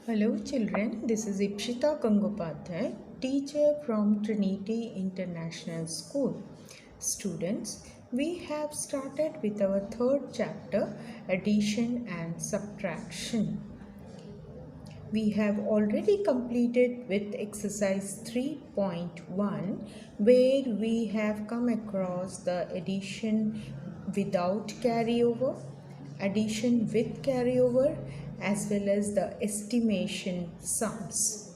Hello children, this is Ipshita Gangopadhyay, teacher from Trinity International School. Students, we have started with our third chapter, addition and subtraction. We have already completed with exercise 3.1 where we have come across the addition without carryover, addition with carryover, as well as the estimation sums.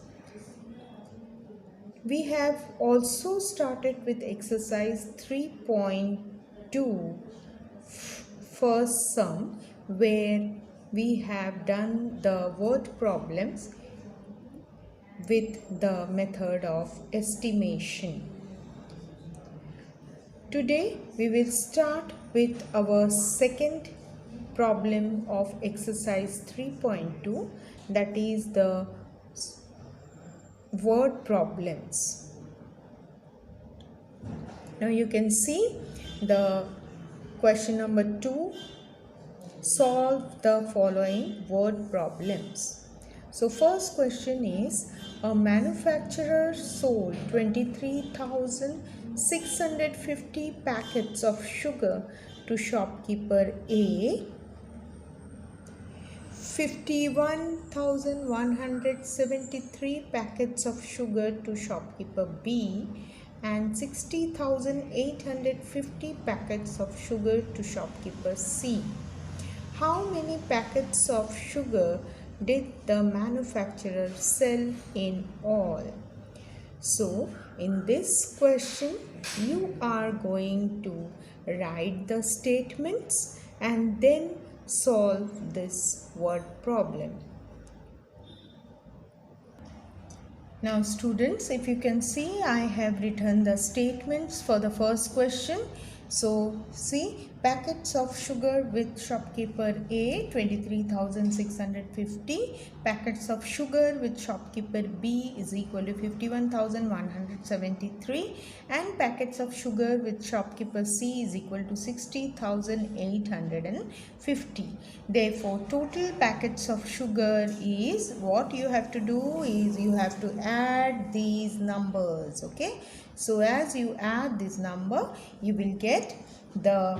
We have also started with exercise 3.2 first sum where we have done the word problems with the method of estimation. Today we will start with our second problem of exercise 3.2, that is the word problems. Now you can see the question number 2, solve the following word problems. So first question is, a manufacturer sold 23,650 packets of sugar to shopkeeper A, 51,173 packets of sugar to shopkeeper B, and 60,850 packets of sugar to shopkeeper C. How many packets of sugar did the manufacturer sell in all? So, in this question, you are going to write the statements and then solve this word problem. Now students, if you can see, I have written the statements for the first question. So see, packets of sugar with shopkeeper A 23,650, packets of sugar with shopkeeper B is equal to 51,173, and packets of sugar with shopkeeper C is equal to 60,850. Therefore, total packets of sugar is, what you have to do is you have to add these numbers. Okay, so as you add this number, you will get the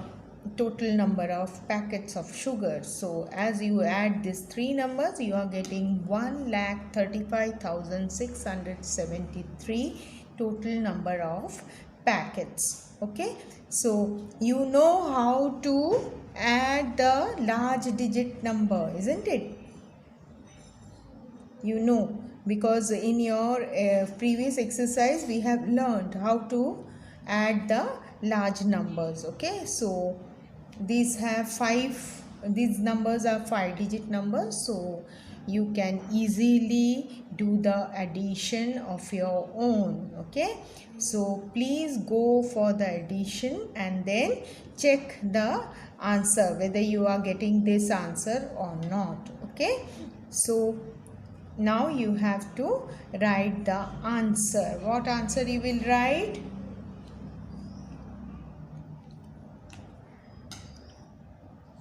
total number of packets of sugar. So as you add these three numbers, you are getting 1,35,673 total number of packets. Okay, so you know how to add the large digit number, isn't it? You know, because in your previous exercise we have learned how to add the large numbers. Okay, so these numbers are 5-digit numbers, so you can easily do the addition of your own. Okay, so please go for the addition and then check the answer whether you are getting this answer or not. Okay, so now you have to write the answer. What answer you will write?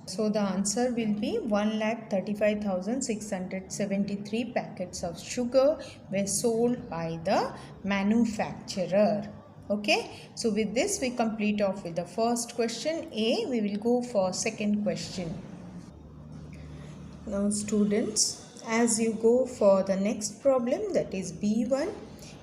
So the answer will be 1,35,673 packets of sugar were sold by the manufacturer. Okay, so with this we complete off with the first question A. We will go for second question. Now students, as you go for the next problem, that is B1,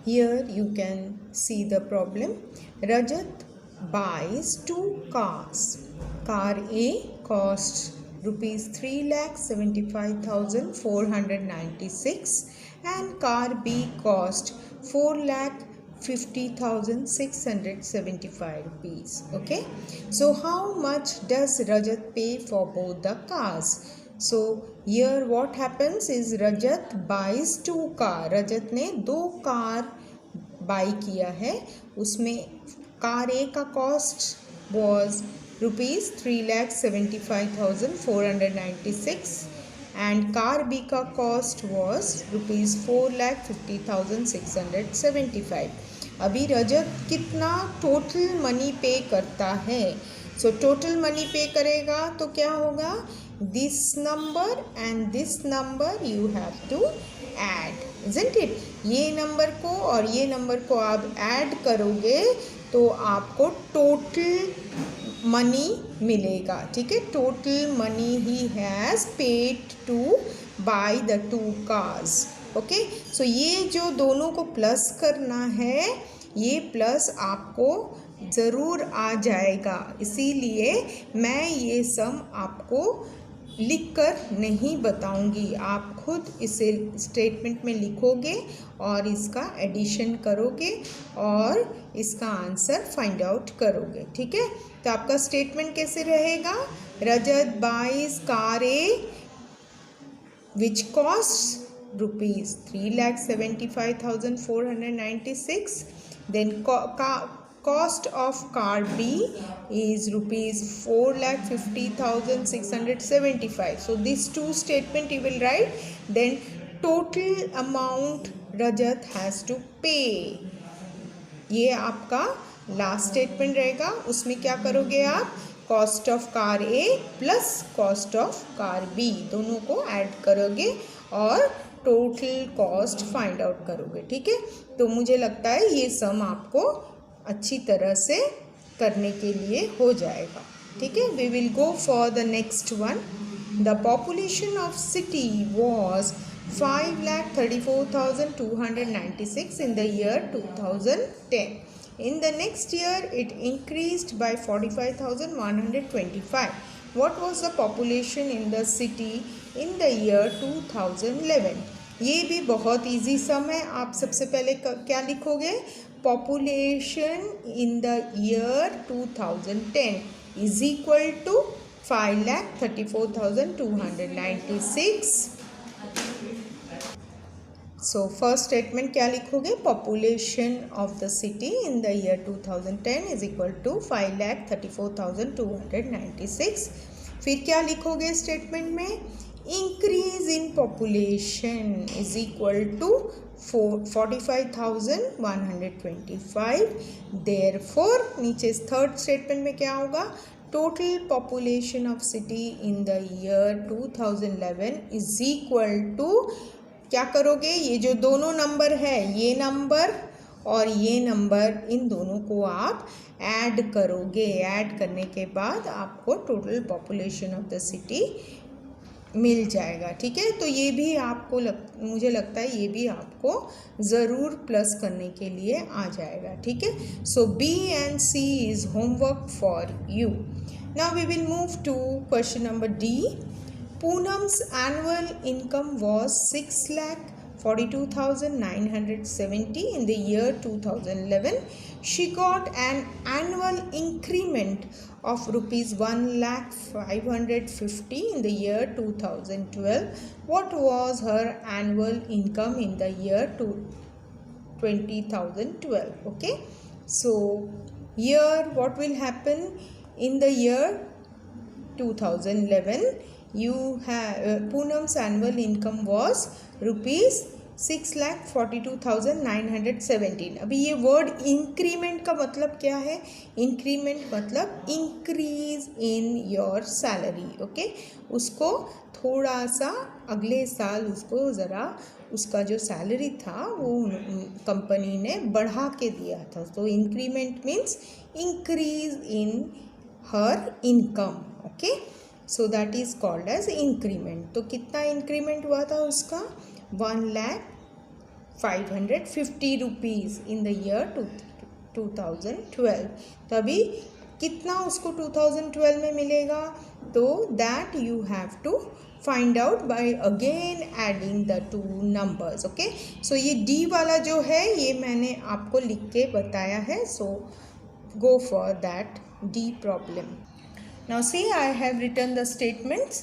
here you can see the problem. Rajat buys two cars. Car A costs rupees 3,75,496 and car B cost 4,50,675 rupees. Okay, so how much does Rajat pay for both the cars? So here what happens is Rajat buys two car. Rajat ने दो car by किया है. उसमें car A का cost was rupees 3,75,496 and car B का cost was rupees 4,50,675. अभी रजत कितना total money पे करता है? सो टोटल मनी पे करेगा तो क्या होगा? This number and this number you have to add, isn't it? ये नंबर को और ये नंबर को आप ऐड करोगे तो आपको टोटल मनी मिलेगा, ठीक है? Total money he has paid to buy the 2 cars, okay? So ये जो दोनों को प्लस करना है, ये प्लस आपको ज़रूर आ जाएगा, इसीलिए मैं ये सम आपको लिखकर नहीं बताऊंगी। आप खुद इसे स्टेटमेंट में लिखोगे और इसका एडिशन करोगे और इसका आंसर फाइंड आउट करोगे, ठीक है? तो आपका स्टेटमेंट कैसे रहेगा? Rajat buys car A which cost rupees 3,75,496. Then cost of car B is rupees 4,50,675. So these two statement you will write. Then total amount Rajat has to pay. ये आपका last statement रहेगा। उसमें क्या करोगे आप? Cost of car A plus cost of car B दोनों को add करोगे और टोटल कॉस्ट फाइंड आउट करोगे, ठीक है? तो मुझे लगता है ये सम आपको अच्छी तरह से करने के लिए हो जाएगा, ठीक है? We will go for the next one. The population of city was 5,34,296 in the year 2010. In the next year, it increased by 45,125. What was the population in the city in the year 2011? ये भी बहुत easy सम है। आप सबसे पहले क्या लिखोगे? Population in the year 2010 is equal to 5,34,296. So first statement क्या लिखोगे? Population of the city in the year 2010 is equal to 5,34,296. फिर क्या लिखोगे स्टेटमेंट में? Increase in population is equal to 45,125. Therefore नीचे थर्ड स्टेटमेंट में क्या होगा? Total population of city in the year 2011 is equal to, क्या करोगे? ये जो दोनों नंबर है, ये नंबर और ये नंबर, इन दोनों को आप ऐड करोगे। ऐड करने के बाद आपको total population of the city मिल जाएगा, ठीक है? तो ये भी आपको मुझे लगता है ये भी आपको ज़रूर प्लस करने के लिए आ जाएगा, ठीक है? So B and C is homework for you. Now we will move to question number D. Poonam's annual income was 6,42,970 in the year 2011. She got an annual increment of rupees 1,05,50 in the year 2012. What was her annual income in the year 2012? Okay, so here what will happen in the year 2011? You have Poonam's annual income was rupees 6,42,917. अभी ये word increment का मतलब क्या है? Increment मतलब increase in your salary, okay? उसको थोड़ा सा अगले साल उसको ज़रा उसका जो सैलरी था वो कंपनी ने बढ़ा के दिया था। तो increment means increase in her income, okay? So that is called as increment. तो कितना इंक्रीमेंट हुआ था उसका? 1,05,50 रुपीज़ इन द ईयर 2012. तो अभी कितना उसको 2012 में मिलेगा? तो that you have to find out by again adding the two numbers, okay? So ये डी वाला जो है ये मैंने आपको लिख के बताया है. So go for that D problem. Now see, I have written the statements.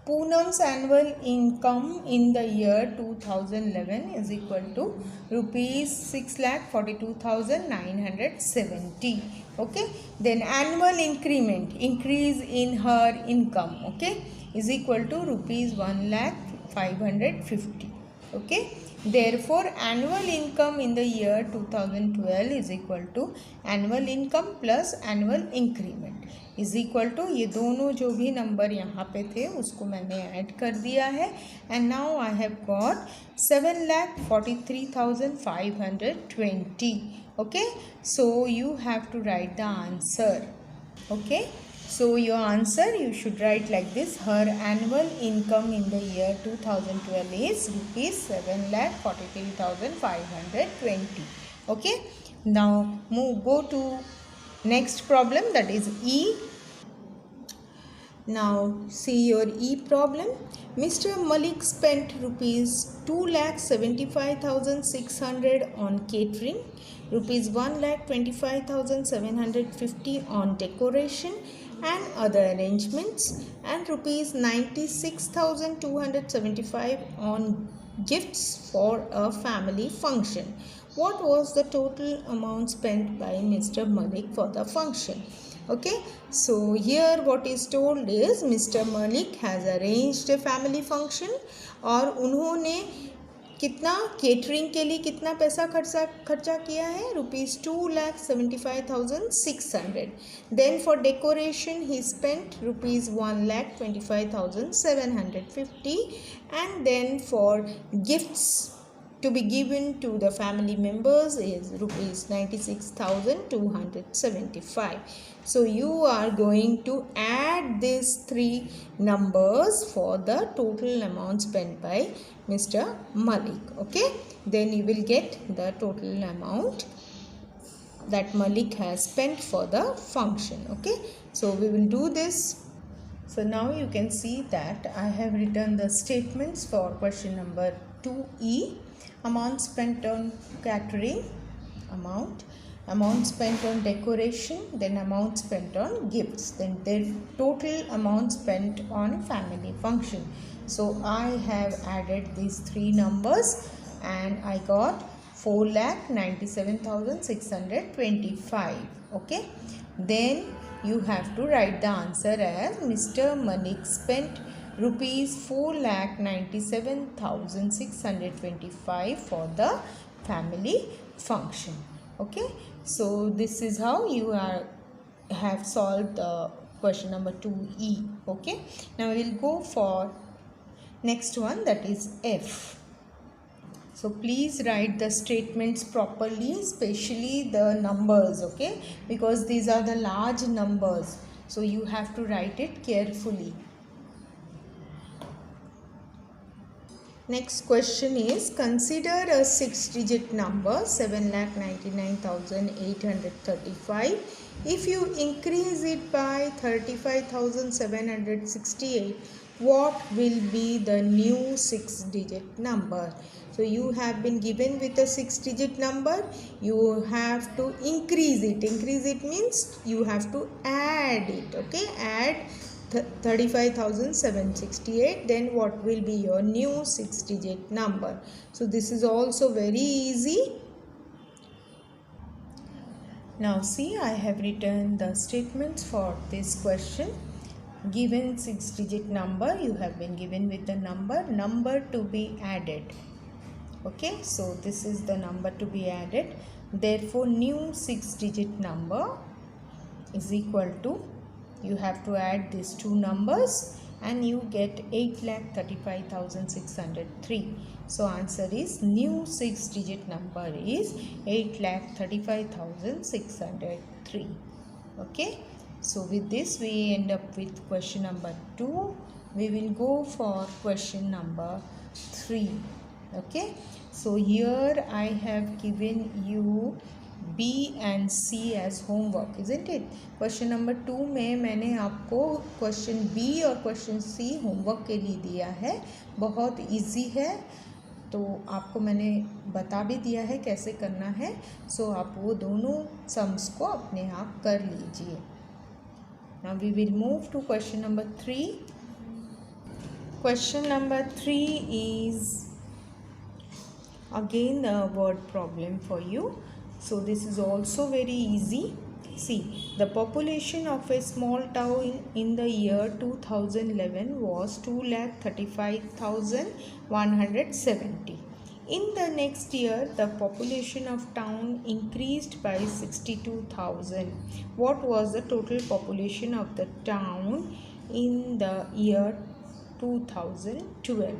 Poonam's annual income in the year 2011 is equal to rupees 6,42,970. Okay. Then annual increment, increase in her income, okay, is equal to rupees 1,05,50. Okay, therefore annual income in the year 2012 is equal to annual income plus annual increment is equal to, ये दोनों जो भी number यहाँ पे थे उसको मैंने add कर दिया है, and now I have got 7,43,520. Okay, so you have to write the answer. Okay, so your answer you should write like this: her annual income in the year 2012 is rupees 7,43,520. Okay, now go to next problem, that is E. Now see your E problem. Mr. Malik spent rupees 2,75,600 on catering, rupees 1,25,750 on decoration and other arrangements, and rupees 96,275 on gifts for a family function. What was the total amount spent by Mr. Malik for the function? Okay, so here what is told is Mr. Malik has arranged a family function और उन्होंने कितना catering के लिए कितना पैसा खर्चा किया है, rupees 2,75,600. Then for decoration he spent rupees 1,25,750, and then for gifts to be given to the family members is rupees 96,275. So you are going to add these three numbers for the total amount spent by Mr. Malik. Okay, then you will get the total amount that Malik has spent for the function. Okay, so we will do this. So now you can see that I have written the statements for question number 2E. Amount spent on catering, amount spent on decoration, then amount spent on gifts, then their total amount spent on family function. So I have added these three numbers and I got 4,97,625. Okay, then you have to write the answer as Mr. Malik spent rupees 4,97,625 for the family function. Okay, so this is how you have solved the question number 2E. Okay, now we will go for next one, that is F. So please write the statements properly, especially the numbers. Okay, because these are the large numbers, so you have to write it carefully. Next question is, consider a 6-digit number 7,99,835. If you increase it by 35,768, what will be the new 6-digit number? So you have been given with a 6-digit number, you have to increase it. Increase it means you have to add it. Okay, add 35,768, then what will be your new 6-digit number? So this is also very easy. Now see, I have written the statements for this question. Given 6-digit number, you have been given with the number to be added. Okay, so this is the number to be added. Therefore new 6-digit number is equal to, you have to add these two numbers and you get 8,35,603. So answer is new 6-digit number is 8,35,603. Okay, so with this we end up with question number 2. We will go for question number 3. Okay, so here I have given you B and C as homework, isn't it? Question number 2 में मैंने आपको question B और question C homework के लिए दिया है, बहुत easy है, तो आपको मैंने बता भी दिया है कैसे करना है. सो आप वो दोनों सम्स को अपने आप कर लीजिए. Now we will move to question number 3. Question number 3 is again a word problem for you. So this is also very easy. See, the population of a small town in the year 2011 was 2,35,170. In the next year, the population of town increased by 62,000. What was the total population of the town in the year 2012?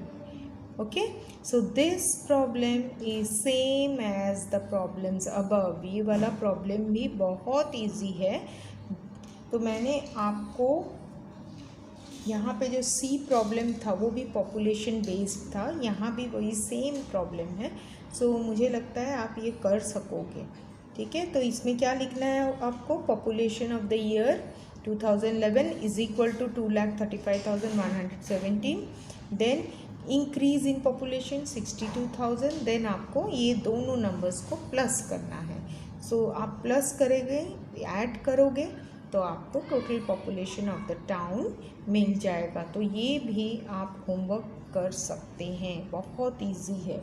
Okay, so this problem is same as the problems above. ये वाला problem भी बहुत easy है. तो मैंने आपको यहाँ पे जो सी प्रॉब्लम था वो भी पॉपुलेशन बेस्ड था, यहाँ भी वही सेम प्रॉब्लम है. सो मुझे लगता है आप ये कर सकोगे. ठीक है, तो इसमें क्या लिखना है आपको? Population of the year 2011 is equal to 2,35,117. Then increase in population 62,000. देन आपको ये दोनों नंबर्स को प्लस करना है. सो आप प्लस करेंगे, ऐड करोगे तो आपको total population of the town मिल जाएगा. तो ये भी आप होमवर्क कर सकते हैं, बहुत इजी है,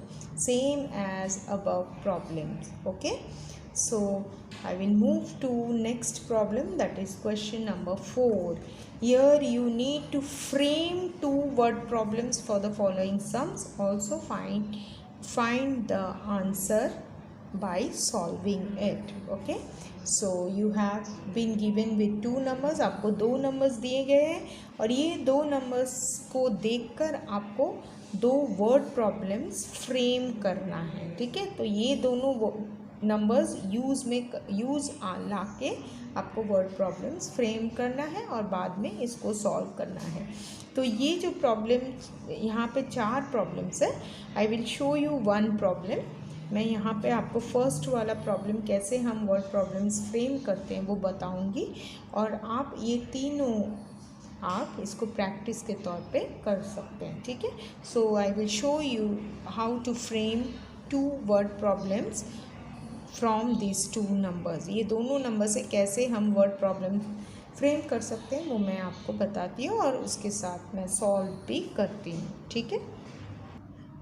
same as above problems. Okay, so I will move to next problem, that is question number 4. Here you need to frame 2 word problems for the following sums. Also find the answer by solving it. Okay, so you have been given with 2 numbers. आपको 2 numbers दिए गए हैं और ये 2 numbers को देखकर आपको 2 word problems frame करना है. ठीक है, तो ये दोनों नंबर्स यूज़ ला के आपको वर्ड प्रॉब्लम्स फ्रेम करना है और बाद में इसको सॉल्व करना है. तो ये जो प्रॉब्लम यहाँ पे 4 प्रॉब्लम्स है. आई विल शो यू 1 प्रॉब्लम. मैं यहाँ पे आपको फर्स्ट वाला प्रॉब्लम कैसे हम वर्ड प्रॉब्लम्स फ्रेम करते हैं वो बताऊँगी और आप ये तीनों आप इसको प्रैक्टिस के तौर पे कर सकते हैं. ठीक है, so I will show you how to frame 2 word problems from this 2 numbers. ये दोनों नंबर से कैसे हम वर्ड प्रॉब्लम फ्रेम कर सकते हैं वो मैं आपको बताती हूँ और उसके साथ मैं सॉल्व भी करती हूँ. ठीक है,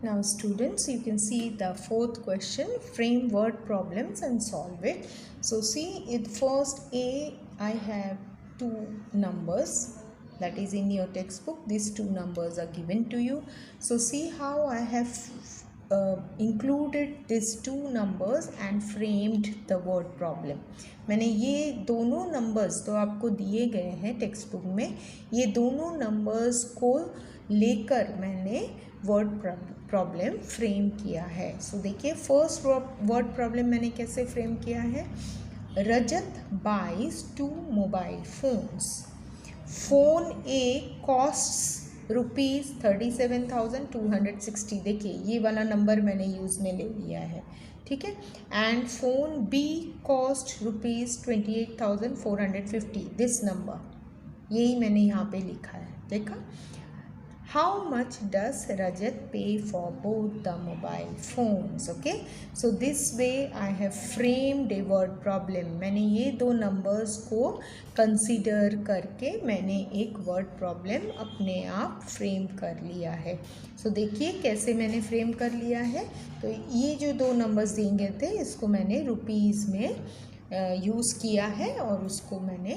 now students, you can see the 4th question, frame word problems and solve it. So see, in first A I have 2 numbers that is in your textbook. These 2 numbers are given to you. So see how I have included these 2 numbers and framed the word problem. मैंने ये दोनों numbers तो आपको दिए गए हैं text book में, ये दोनों नंबर्स को लेकर मैंने वर्ड प्रॉब्लम फ्रेम किया है. सो देखिए, फर्स्ट वर्ड प्रॉब्लम मैंने कैसे फ्रेम किया है. रजत बाइज 2 मोबाइल फोन्स. फ़ोन ए कॉस्ट्स ₹37,260. देखिए ये वाला नंबर मैंने यूज़ में ले लिया है. ठीक है, and phone B cost ₹28,450. This number यही मैंने यहाँ पे लिखा है. देखा, how much does Rajat pay for both the mobile phones? Okay, so this way I have framed a word problem. मैंने ये 2 numbers को consider करके मैंने एक word problem अपने आप frame कर लिया है. so देखिए कैसे मैंने frame कर लिया है. तो ये जो 2 numbers दिए थे इसको मैंने रुपीज़ में यूज़ किया है और उसको मैंने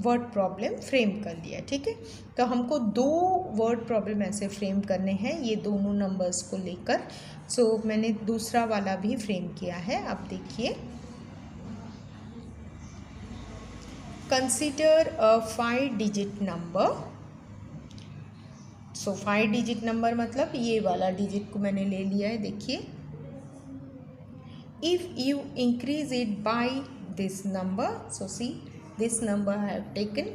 वर्ड प्रॉब्लम फ्रेम कर लिया. ठीक है, तो हमको 2 वर्ड प्रॉब्लम ऐसे फ्रेम करने हैं ये दोनों नंबर्स को लेकर. सो मैंने दूसरा वाला भी फ्रेम किया है. अब देखिए, consider a 5 digit number. So 5 digit number मतलब ये वाला डिजिट को मैंने ले लिया है. देखिए, if you increase it by this number, so see this number I have taken,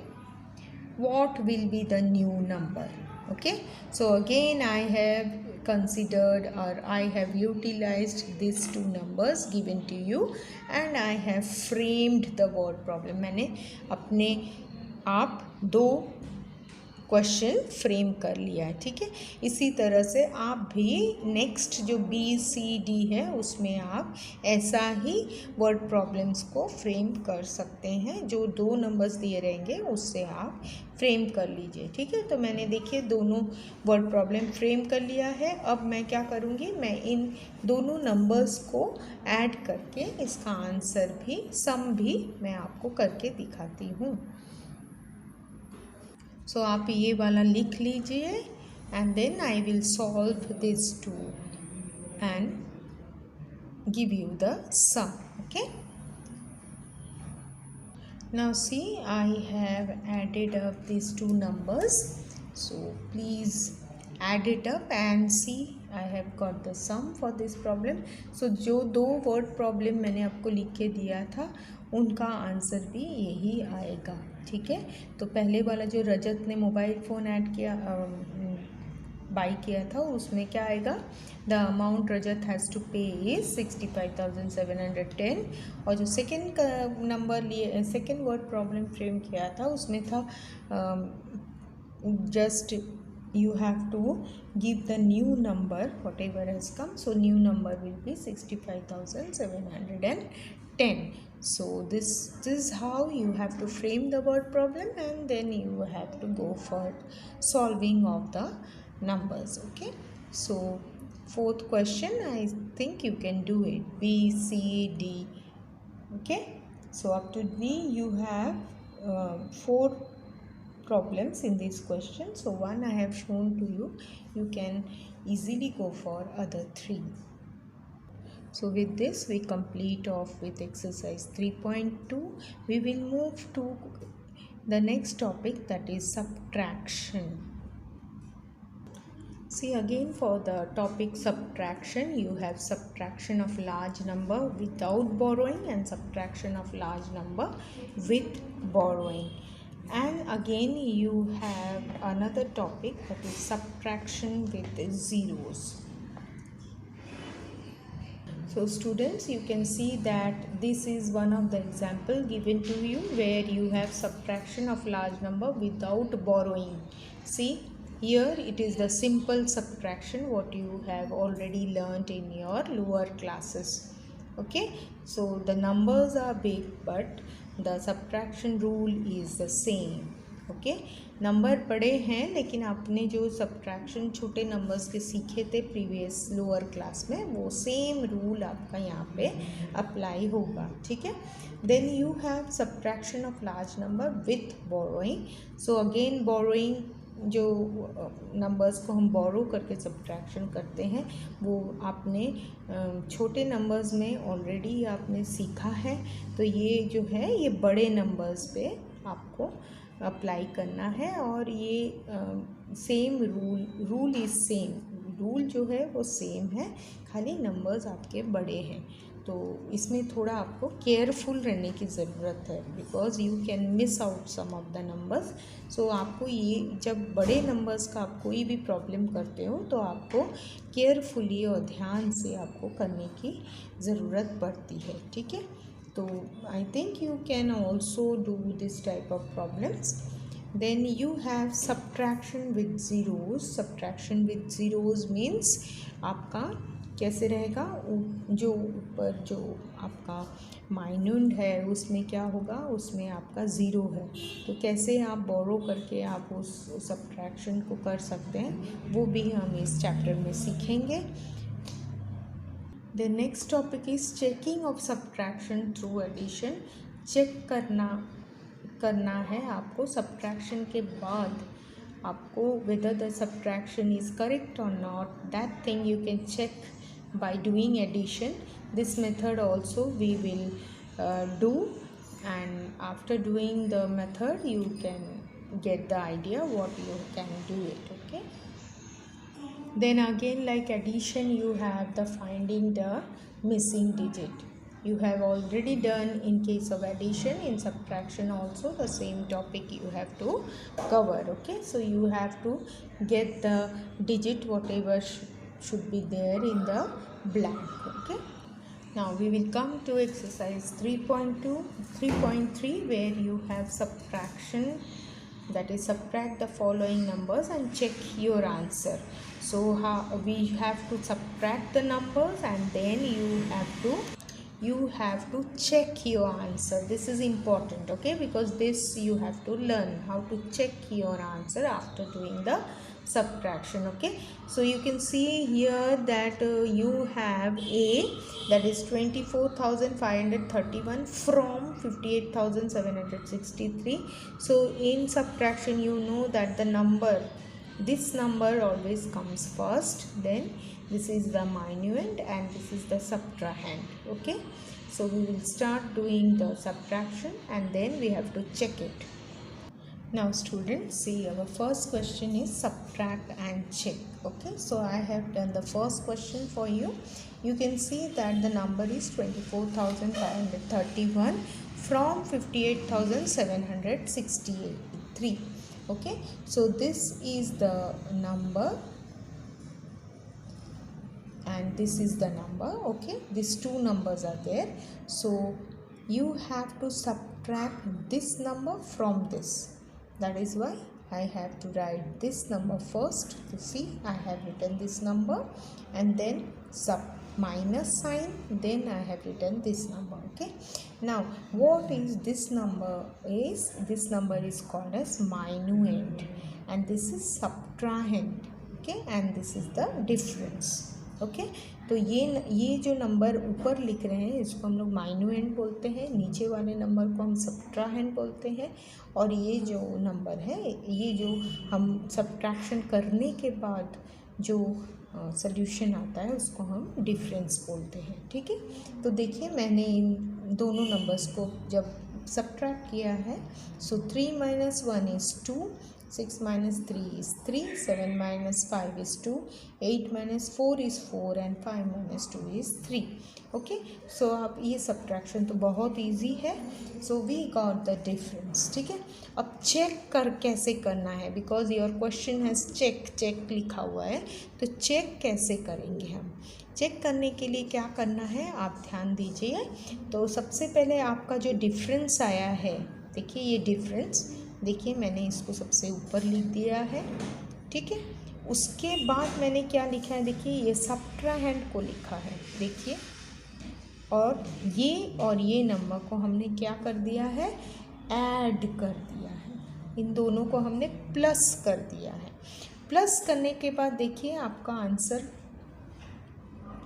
what will be the new number? Okay, so again I have considered or I have utilized these 2 numbers given to you and I have framed the word problem. मैंने अपने आप 2 question frame कर लिया है. ठीक है, इसी तरह से आप भी नेक्स्ट जो BCD है उसमें आप ऐसा ही वर्ड प्रॉब्लम्स को फ्रेम कर सकते हैं. जो 2 नंबर्स दिए रहेंगे उससे आप फ्रेम कर लीजिए. ठीक है, तो मैंने देखिए दोनों वर्ड प्रॉब्लम फ्रेम कर लिया है. अब मैं क्या करूँगी, मैं इन दोनों नंबर्स को ऐड करके इसका आंसर भी, सम भी मैं आपको करके दिखाती हूँ. सो आप ये वाला लिख लीजिए and then I will solve this 2 and give you the sum. Okay, now see, I have added up these two numbers, so please add it up and see I have got the sum for this problem. So जो दो word problem मैंने आपको लिख के दिया था उनका answer भी यही आएगा. ठीक है, तो पहले वाला जो रजत ने मोबाइल फ़ोन ऐड किया बाई किया था उसमें क्या आएगा, the amount Rajat has to pay is 65,710. और जो सेकेंड का नंबर लिए सेकेंड वर्ड प्रॉब्लम फ्रेम किया था उसमें था just you have to give the new number whatever has come, so new number will be 65,710. So this is how you have to frame the word problem, and then you have to go for solving of the numbers. Okay, so fourth question, I think you can do it. B, C, D. Okay, so up to D you have 4 problems in this question. So one I have shown to you, you can easily go for other 3. So with this we complete off with exercise 3.2. we will move to the next topic, that is subtraction. See, again for the topic subtraction, you have subtraction of large number without borrowing and subtraction of large number with borrowing. And again you have another topic, that is subtraction with zeros. So students, you can see that this is one of the example given to you where you have subtraction of large number without borrowing. See, here it is the simple subtraction what you have already learnt in your lower classes. Okay, so the numbers are big but the subtraction rule is the same. Okay, number बड़े हैं लेकिन आपने जो subtraction छोटे numbers के सीखे थे previous lower class में वो सेम रूल आपका यहाँ पे अप्लाई होगा. ठीक है, then you have subtraction of large number with borrowing. So again borrowing, जो नंबर्स को हम बोरो करके सब्ट्रैक्शन करते हैं वो आपने छोटे नंबर्स में ऑलरेडी आपने सीखा है. तो ये जो है ये बड़े नंबर्स पे आपको अप्लाई करना है और ये same rule is same. Rule जो है वो सेम है, खाली नंबर्स आपके बड़े हैं. तो इसमें थोड़ा आपको केयरफुल रहने की ज़रूरत है because you can miss out some of the numbers. So आपको ये जब बड़े नंबर्स का आप कोई भी प्रॉब्लम करते हो तो आपको केयरफुली और ध्यान से आपको करने की ज़रूरत पड़ती है. ठीक है, तो I think you can also do this type of problems. Then you have subtraction with zeros. Subtraction with zeros means आपका कैसे रहेगा, जो ऊपर जो आपका माइन्यूट है उसमें क्या होगा, उसमें आपका ज़ीरो है. तो कैसे आप बोरो करके आप उस सब्ट्रैक्शन को कर सकते हैं वो भी हम इस चैप्टर में सीखेंगे. The next topic is checking of subtraction through addition. Check करना है आपको सब्ट्रैक्शन के बाद आपको whether the subtraction is correct or not. That thing you can check by doing addition. This method also we will do, and after doing the method you can get the idea what you can do it. Okay, then again like addition you have the finding the missing digit. You have already done in case of addition. In subtraction also the same topic you have to cover. Okay, so you have to get the digit whatever should be there in the blank. Okay, now we will come to exercise 3.2 3.3 where you have subtraction, that is subtract the following numbers and check your answer. So we have to subtract the numbers and then you have to check your answer. This is important, okay, because this you have to learn how to check your answer after doing the subtraction. Okay, so you can see here that you have A, that is 24,531 from 58,763. So in subtraction you know that the number this number always comes first, then this is the minuend and this is the subtrahend. Okay, so we will start doing the subtraction and then we have to check it. Now students, see, our first question is subtract and check. Okay, so I have done the first question for you. You can see that the number is 24,531 from 58,763. Okay, so this is the number and this is the number. Okay, these two numbers are there, so you have to subtract this number from this. That is why I have to write this number first. You see, I have written this number and then minus sign, then I have written this number. Okay, now what is this number? This number is called as minuend and this is subtrahend. Okay, and this is the difference. Okay तो ये जो number ऊपर लिख रहे हैं इसको हम लोग माइन्यूएंड बोलते हैं, नीचे वाले नंबर को हम सबट्राहेंड बोलते हैं, और ये जो नंबर है, ये जो हम सब्ट्रैक्शन करने के बाद जो सॉल्यूशन आता है उसको हम डिफरेंस बोलते हैं. ठीक है, तो देखिए मैंने इन दोनों नंबर्स को जब सब्ट्रैक्ट किया है, सो 3 - 1 is 2, 6 - 3 is 3, 7 - 5 is 2, 8 - 4 is 4 and 5 - 2 is 3. Okay, so अब ये सब्ट्रैक्शन तो बहुत इजी है. So we got the difference. ठीक है, अब चेक कर कैसे करना है, because your question has check लिखा हुआ है, तो चेक कैसे करेंगे हम. चेक करने के लिए क्या करना है आप ध्यान दीजिए. तो सबसे पहले आपका जो डिफरेंस आया है, देखिए ये डिफरेंस, देखिए मैंने इसको सबसे ऊपर लिख दिया है. ठीक है, उसके बाद मैंने क्या लिखा है, देखिए ये सब्ट्राहेंड को लिखा है, देखिए, और ये नंबर को हमने क्या कर दिया है, ऐड कर दिया है. इन दोनों को हमने प्लस कर दिया है. प्लस करने के बाद देखिए आपका आंसर,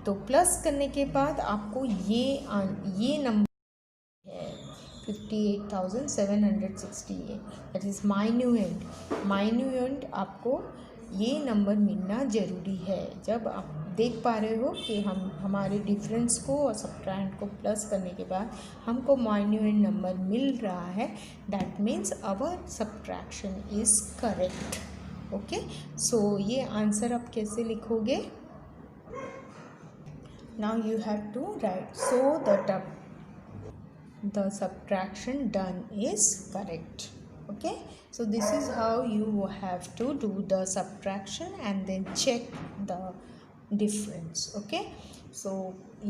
तो प्लस करने के बाद आपको ये नंबर 58,768, दैट इज़ माइन्यूएंड. आपको ये नंबर मिलना ज़रूरी है. जब आप देख पा रहे हो कि हमारे डिफरेंस को और सब्ट्रैक्ट को प्लस करने के बाद हमको माइन्यूएंड नंबर मिल रहा है, that means our subtraction is correct. Okay, so ये आंसर आप कैसे लिखोगे. Now you have to write so that the subtraction done is correct. Okay, so this is how you have to do the subtraction and then check the difference. Okay, so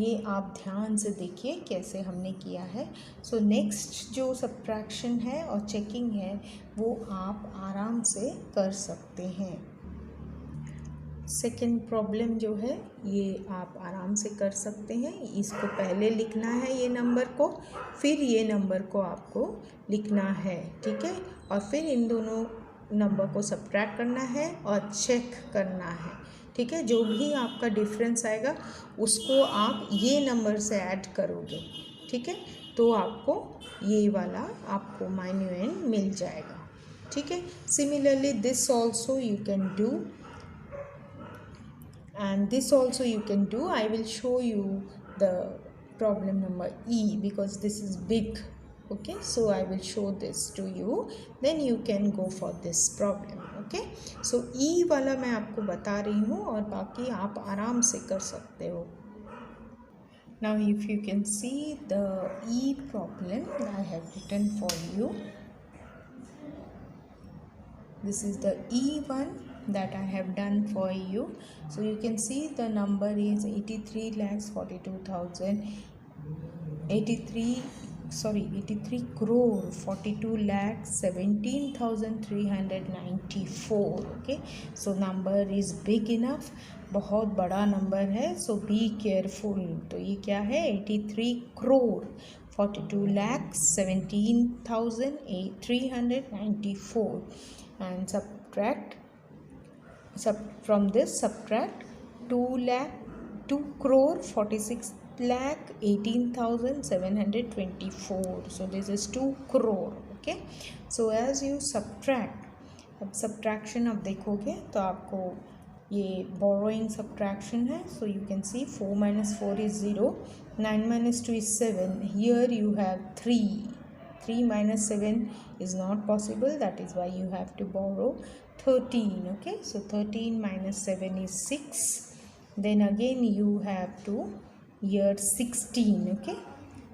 ये आप ध्यान से देखिए कैसे हमने किया है. so next जो subtraction है और checking है वो आप आराम से कर सकते हैं. सेकेंड प्रॉब्लम जो है ये आप आराम से कर सकते हैं. इसको पहले लिखना है ये नंबर को, फिर ये नंबर को आपको लिखना है. ठीक है, और फिर इन दोनों नंबर को सब्ट्रैक्ट करना है और चेक करना है. ठीक है, जो भी आपका डिफरेंस आएगा उसको आप ये नंबर से ऐड करोगे. ठीक है, तो आपको ये वाला आपको माइन्यूएंड मिल जाएगा. ठीक है, similarly this also you can do, and this also you can do. I will show you the problem number E because this is big. Okay, so I will show this to you, then you can go for this problem. Okay, so E वाला मैं आपको बता रही हूँ और बाकी आप आराम से कर सकते हो. Now if you can see the E problem I have written for you, this is the E one that I have done for you. So you can see the number is 83 crore 42,17,394. Okay, so number is big enough, बहुत बड़ा number है. so be careful. तो ये क्या है, 83 crore 42,17,394 and from this subtract 2 crore 46,18,724. so this is 2 crore. Okay, so as you subtract अब subtraction अब देखोगे तो आपको ये बोरोइंग सब्ट्रैक्शन है. So you can see 4 minus 4 is 0, 9 minus 2 is 7. Here you have 3. 3 minus 7 is not possible, that is why you have to borrow 13. Okay, so 13 minus 7 is 6. Then again you have to here 16. Okay,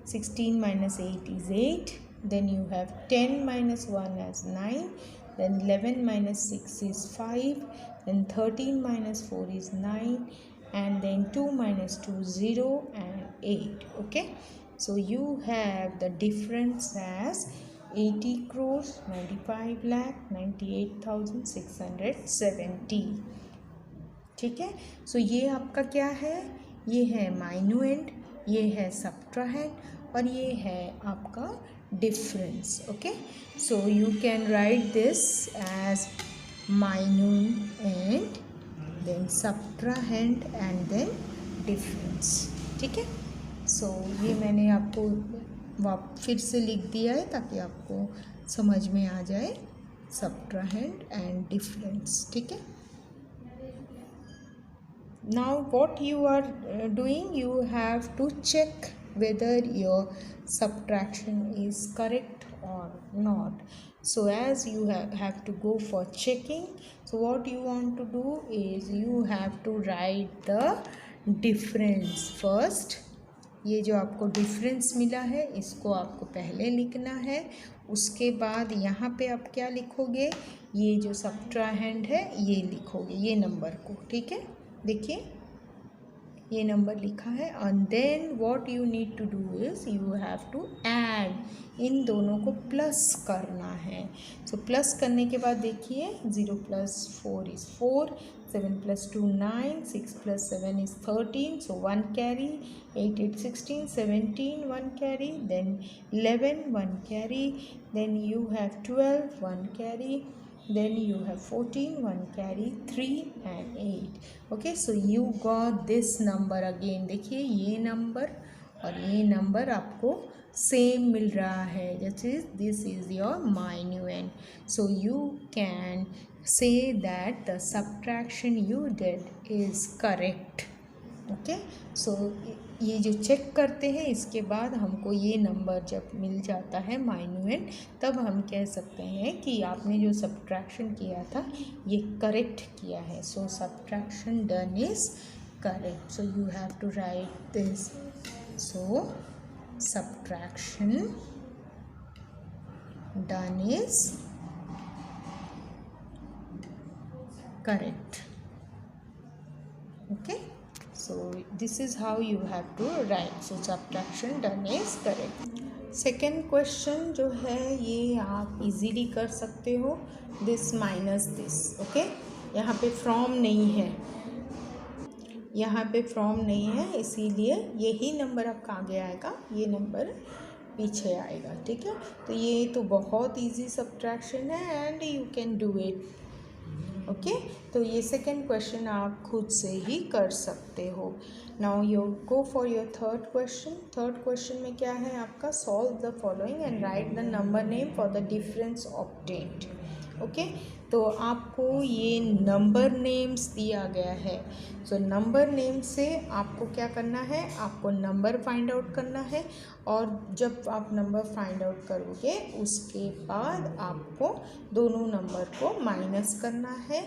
16 minus 8 is 8. Then you have 10 minus 1 as 9. Then 11 minus 6 is 5. Then 13 minus 4 is 9. And then 2 minus 2 0 and 8. Okay, so you have the difference as 80 crores 95 lakh 98,670. ठीक है. सो ये आपका क्या है, ये है minuend, ये है सब्ट्राहेंड और ये है आपका difference. Okay, so you can write this as minuend, then subtrahend and then difference. ठीक है. so ये मैंने आपको फिर से लिख दिया है ताकि आपको समझ में आ जाए subtrahend and difference. ठीक है. Now what you are doing, you have to check whether your subtraction is correct or not. So as you have to go for checking, so what you want to do is you have to write the difference first. ये जो आपको difference मिला है इसको आपको पहले लिखना है. उसके बाद यहाँ पे आप क्या लिखोगे, ये जो सब्ट्राहेंड है ये लिखोगे, ये नंबर को. ठीक है, देखिए ये नंबर लिखा है. And then what you need to do is you have to add, इन दोनों को प्लस करना है. सो प्लस करने के बाद देखिए 0 plus 4 is 4, 7 plus 2 9, 6 plus 7 is 13, so 1 carry, 8 8 16, 17 1 carry, then 11 1 carry, then you have 12 1 carry, then you have 14 1 carry, 3 and 8. Okay, so you got this number again. देखिए ये नंबर और ये नंबर आपको सेम मिल रहा है. This is your minuend. So you can say that the subtraction you did is correct. Okay, so ये जो check करते हैं इसके बाद हमको ये नंबर जब मिल जाता है minuend, तब हम कह सकते हैं कि आपने जो सब्ट्रैक्शन किया था ये करेक्ट किया है. So subtraction done is correct. So you have to write this. So subtraction done is correct. Okay, so this is how you have to write. So subtraction done is correct. Second question जो है ये आप easily कर सकते हो. This minus this. Okay, यहाँ पे from नहीं है, यहाँ पे फ्रॉम नहीं है, इसीलिए यही नंबर आपका आगे आएगा, ये नंबर पीछे आएगा. ठीक है, तो ये तो बहुत इजी सब्ट्रैक्शन है and you can do it. Okay, तो ये सेकेंड क्वेश्चन आप खुद से ही कर सकते हो. Now you go for your third question. Third question में क्या है आपका, solve the following and right the number name for the difference obtained. Okay, तो आपको ये नंबर नेम्स दिया गया है. सो नंबर नेम से आपको क्या करना है, आपको नंबर फाइंड आउट करना है और जब आप नंबर फाइंड आउट करोगे उसके बाद आपको दोनों नंबर को माइनस करना है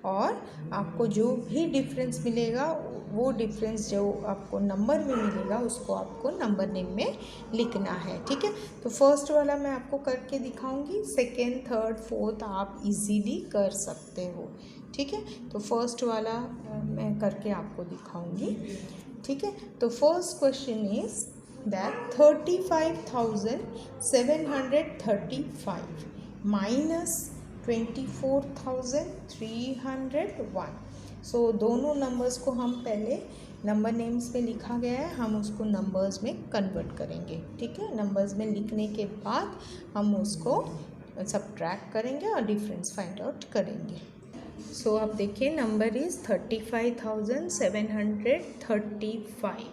और आपको जो भी डिफरेंस मिलेगा वो डिफरेंस जो आपको नंबर में मिलेगा उसको आपको नंबर नेम में लिखना है. ठीक है, तो फर्स्ट वाला मैं आपको करके दिखाऊंगी, सेकेंड थर्ड फोर्थ आप इजीली कर सकते हो. ठीक है, तो फर्स्ट वाला मैं करके आपको दिखाऊंगी. ठीक है, तो first question is that 35,735 minus 24,301. सो दोनों नंबर्स को हम पहले नंबर नेम्स में लिखा गया है, हम उसको नंबर्स में कन्वर्ट करेंगे. ठीक है, नंबर्स में लिखने के बाद हम उसको सब्ट्रैक्ट करेंगे और डिफरेंस फाइंड आउट करेंगे. सो आप देखिए number is 35,735.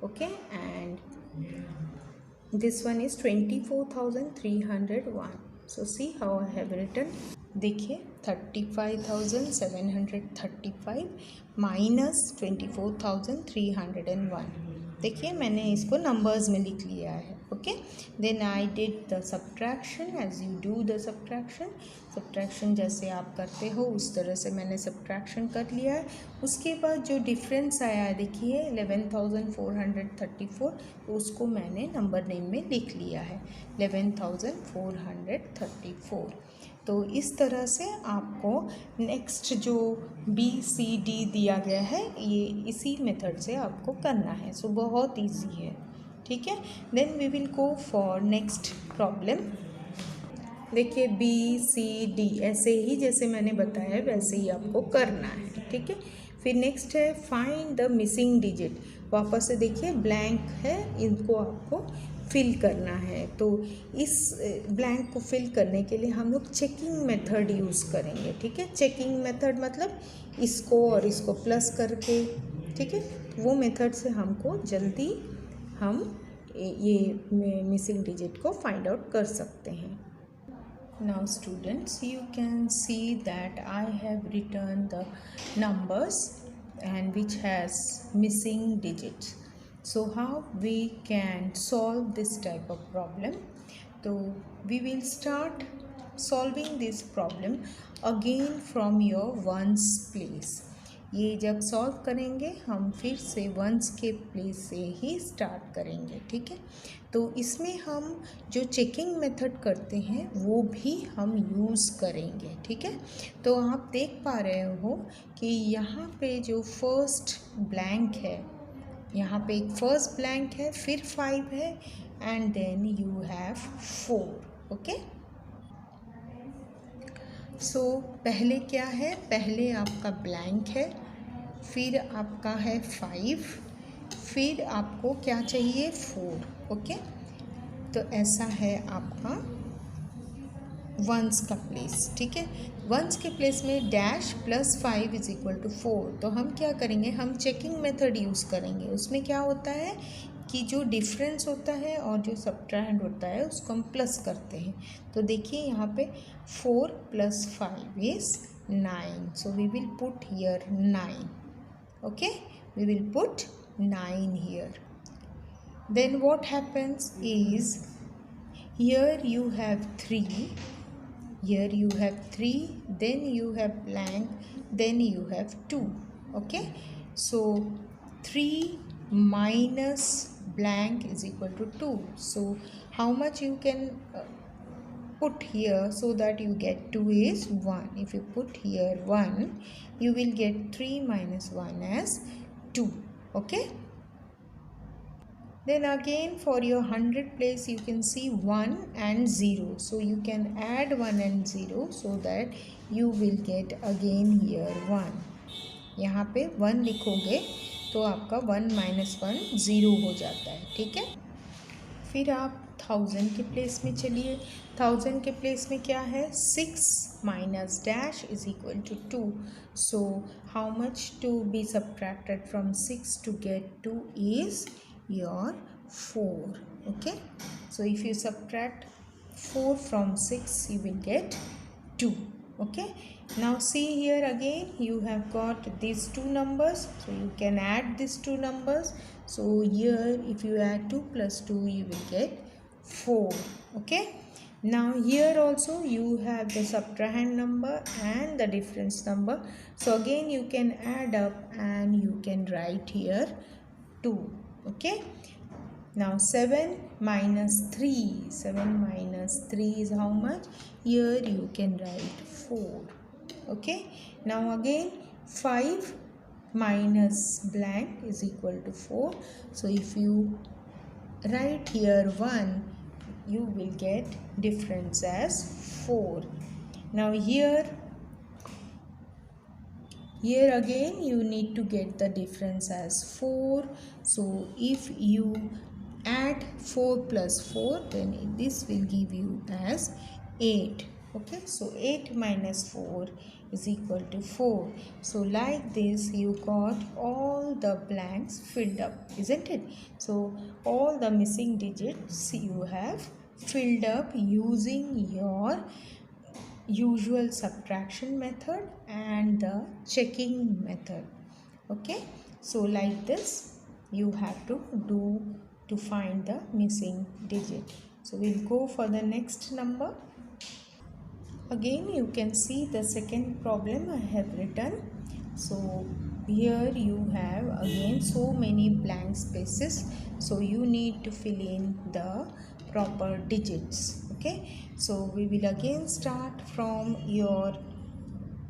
Okay, and this one is 24,301. So see how I have written. देखिए 35,735 माइनस 24,301। देखिए मैंने इसको नंबर्स में लिख लिया है। Okay, then I did the subtraction as you do the subtraction जैसे आप करते हो उस तरह से मैंने सब्ट्रैक्शन कर लिया है। उसके बाद जो डिफरेंस आया है देखिए 11,434, तो उसको मैंने नंबर नेम में लिख लिया है 11,434। तो इस तरह से आपको नेक्स्ट जो BCD दिया गया है ये इसी मेथड से आपको करना है। सो बहुत इजी है, ठीक है। Then we will go for next problem. देखिए BCD ऐसे ही जैसे मैंने बताया वैसे ही आपको करना है, ठीक है। फिर नेक्स्ट है फाइंड द मिसिंग डिजिट। वापस से देखिए ब्लैंक है, इनको आपको फिल करना है। तो इस ब्लैंक को फिल करने के लिए हम लोग चेकिंग मेथड यूज़ करेंगे, ठीक है। चेकिंग मेथड मतलब इसको और इसको प्लस करके, ठीक है। वो मेथड से हमको जल्दी हम ये मिसिंग डिजिट को फाइंड आउट कर सकते हैं। Now students, you can see that I have written the numbers and which has missing digits. So how we can solve this type of problem? So we will start solving this problem again from your ones place. ये जब solve करेंगे हम फिर से once के place से ही start करेंगे, ठीक है। तो इसमें हम जो चेकिंग मेथड करते हैं वो भी हम यूज़ करेंगे, ठीक है। तो आप देख पा रहे हो कि यहाँ पे जो फर्स्ट ब्लैंक है, यहाँ पे एक फर्स्ट ब्लैंक है, फिर 5 है and then you have 4। Okay, so पहले क्या है, पहले आपका ब्लैंक है, फिर आपका है 5, फिर आपको क्या चाहिए 4। ओके, तो ऐसा है आपका वंस का प्लेस, ठीक है। वंस के प्लेस में dash plus 5 is equal to 4। तो हम क्या करेंगे, हम चेकिंग मेथड यूज़ करेंगे। उसमें क्या होता है कि जो डिफरेंस होता है और जो सब्ट्रैक्ट होता है उसको हम प्लस करते हैं। तो देखिए यहाँ पे 4 + 5 is 9, so we will put here 9। Okay, we will put 9 here. Then what happens is here you have 3, here you have 3, then you have blank, then you have 2. Okay, so 3 minus blank is equal to 2. So how much you can put here so that you get 2 is 1. If you put here 1, you will get 3 minus 1 as 2. Okay, then again for your 100 place you can see 1 and 0, so you can add 1 and 0 so that you will get again here 1. यहाँ पे 1 लिखोगे तो आपका 1 minus 1 0 हो जाता है, ठीक है। फिर आप 1000 के प्लेस में चलिए। 1000 के प्लेस में क्या है, 6 minus dash is equal to 2. So how much to be subtracted from 6 to get 2 is your 4. Okay, so if you subtract 4 from 6 you will get 2. Okay, now see here again you have got these two numbers, so you can add these two numbers. So here if you add 2 plus 2 you will get 4. Okay, now here also you have the subtrahend number and the difference number, so again you can add up and you can write here 2. Okay, now 7 minus 3, 7 minus 3 is how much, here you can write 4. Okay, now again 5 minus blank is equal to 4, so if you write here 1 you will get difference as 4. Now here again you need to get the difference as 4. So if you add 4 plus 4 then this will give you as 8. Okay, so 8 minus 4 is equal to 4. So like this you got all the blanks filled up, isn't it? So all the missing digits you have filled up using your usual subtraction method and the checking method. Okay, so like this you have to do to find the missing digit. So we'll go for the next number. Again you can see the second problem I have written. So here you have again so many blank spaces, so you need to fill in the proper digits. Okay, so we will again start from your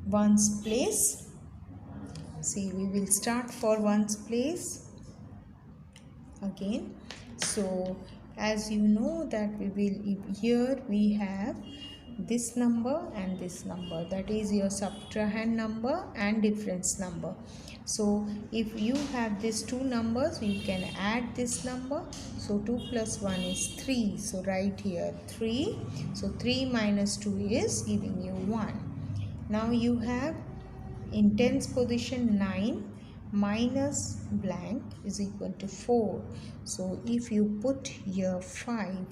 ones place. See, we will start for ones place again. So as you know that we will, here we have this number and this number, that is your subtrahend number and difference number. So if you have these two numbers, you can add this number. So 2 plus 1 is 3, so write here 3. So 3 minus 2 is giving you 1. Now you have in tens position 9 minus blank is equal to 4. So if you put here 5,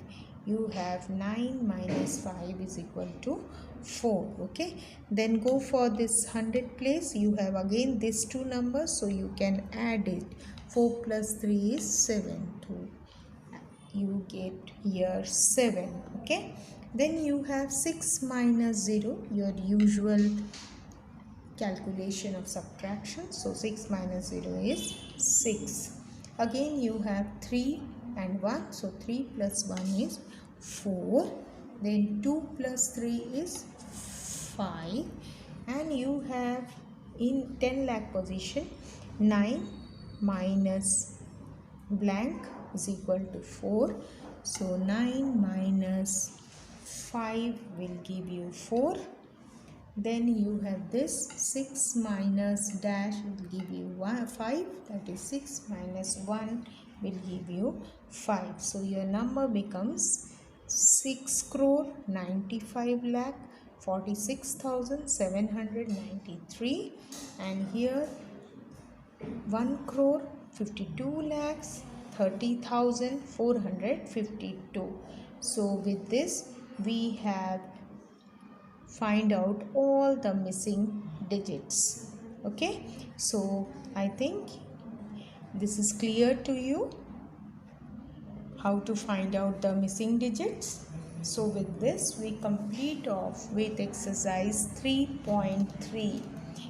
you have 9 minus 5 is equal to 4. Okay, then go for this 100 place. You have again these two numbers, so you can add it. 4 plus 3 is 7. You get here 7. Okay, then you have 6 minus 0, your usual calculation of subtraction. So 6 minus 0 is 6. Again you have 3 and 1, so 3 plus 1 is 4. Then 2 plus 3 is 5. And you have in 10 lakh position 9 minus blank is equal to 4. So 9 minus 5 will give you 4. Then you have this 6 minus dash will give you 5, that is 6 minus 1 will give you 5. So your number becomes 6 crore 95 lakh 46,793, and here 1 crore 52 lakhs 30,452. So with this we have find out all the missing digits. Okay, so I think this is clear to you how to find out the missing digits. So with this we complete off with exercise 3.3.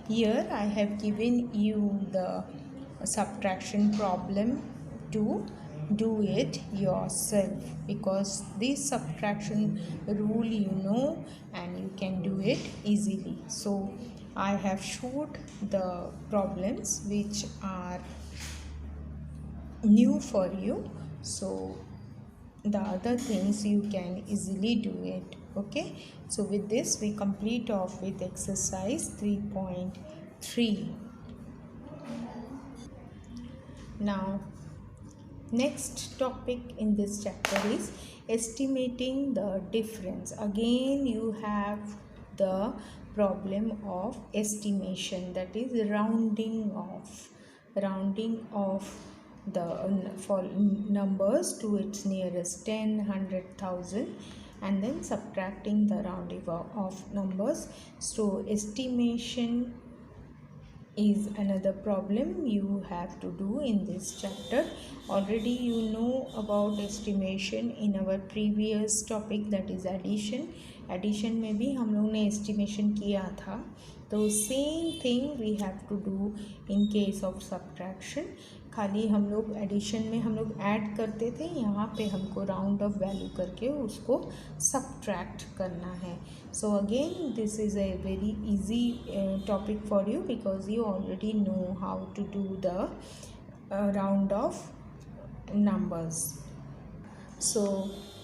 Here I have given you the subtraction problem to do it yourself, because this subtraction rule you know and you can do it easily. So I have showed the problems which are new for you, so the other things you can easily do it. Okay, so with this we complete off with exercise 3.3. Now next topic in this chapter is estimating the difference. Again you have the problem of estimation, that is rounding off the for numbers to its nearest 10, 100,000, and then subtracting the rounding of numbers. So estimation is another problem you have to do in this chapter. Already you know about estimation in our previous topic, that is addition. Addition में भी हम लोग ने estimation किया था, तो same thing we have to do in case of subtraction. खाली हम लोग एडिशन में हम लोग ऐड करते थे, यहाँ पे हमको राउंड ऑफ वैल्यू करके उसको सब्ट्रैक्ट करना है. So again this is a very easy topic for you, because you already know how to do the round of numbers. So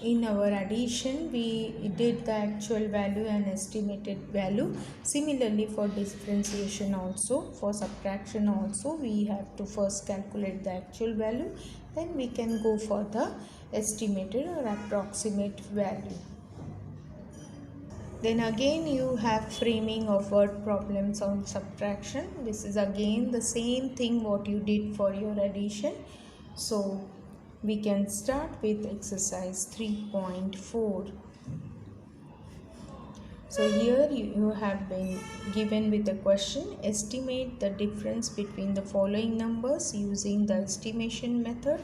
in our addition we did the actual value and estimated value. Similarly for differentiation also, for subtraction also, we have to first calculate the actual value, then we can go for the estimated or approximate value. Then again you have framing of word problems on subtraction. This is again the same thing what you did for your addition. So we can start with exercise 3.4. So here you have been given with a question, estimate the difference between the following numbers using the estimation method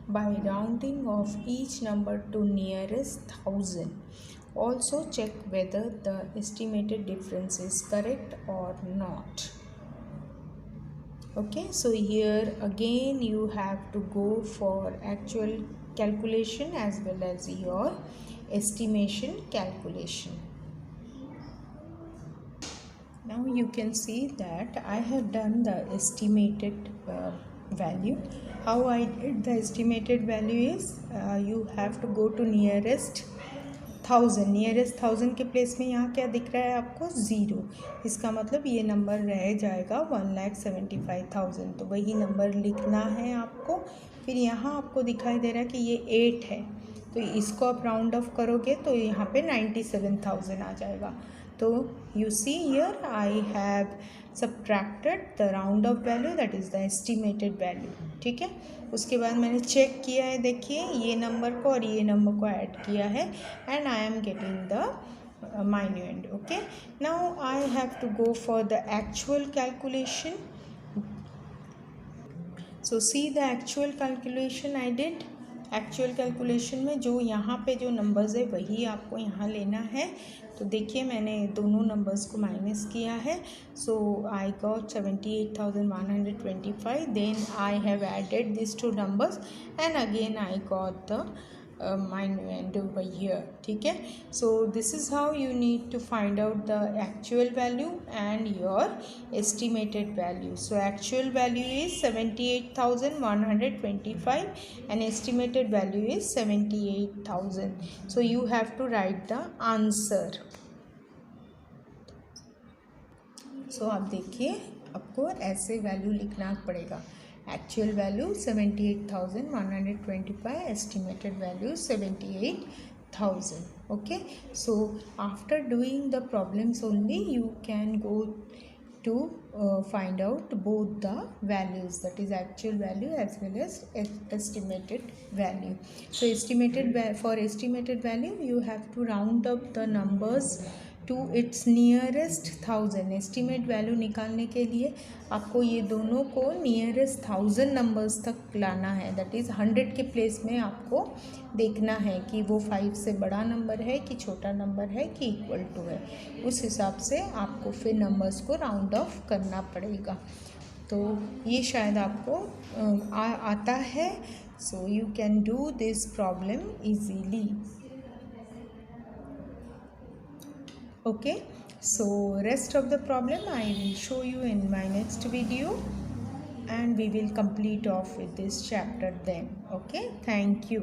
by rounding off each number to nearest 1000. Also check whether the estimated difference is correct or not. Okay, so here again you have to go for actual calculation as well as your estimation calculation. Now you can see that I have done the estimated value. How I did the estimated value is you have to go to nearest 1000. Nearest 1000 के place में यहाँ क्या दिख रहा है आपको 0. इसका मतलब ये नंबर रह जाएगा 1,75,000. तो वही नंबर लिखना है आपको. फिर यहाँ आपको दिखाई दे रहा है कि ये 8 है, तो इसको आप राउंड ऑफ करोगे तो यहाँ पे 97,000 आ जाएगा. तो you see here I have subtracted the round of value, that is the estimated value. ठीक है. उसके बाद मैंने चेक किया है, देखिए ये नंबर को और ये नंबर को ऐड किया है and I am getting the minuend. Okay, now I have to go for the actual calculation. So see the actual calculation I did. Actual calculation में जो यहाँ पे जो नंबर्स है वही आपको यहाँ लेना है. तो देखिए मैंने दोनों नंबर्स को माइनस किया है. So I got 78,125. Then I have added this two numbers and again I got the minuend over here. ठीक है. So this is how you need to find out the actual value and your estimated value. So actual value is 78,125 and estimated value is 78,000. So you have to write the answer. So आप देखिए आपको ऐसे value लिखना पड़ेगा. Actual value 78,125, estimated value 78,000. Okay, so after doing the problems only you can go to find out both the values, that is actual value as well as estimated value. So for estimated value you have to round up the numbers to its nearest 1000. Estimate value निकालने के लिए आपको ये दोनों को nearest 1000 numbers तक लाना है. दैट इज़ 100 के प्लेस में आपको देखना है कि वो 5 से बड़ा नंबर है कि छोटा नंबर है कि इक्वल टू है. उस हिसाब से आपको फिर नंबर्स को राउंड ऑफ करना पड़ेगा. तो ये शायद आपको आता है. So you can do this problem easily. Okay, so rest of the problem I will show you in my next video and we will complete off with this chapter then. Okay, thank you.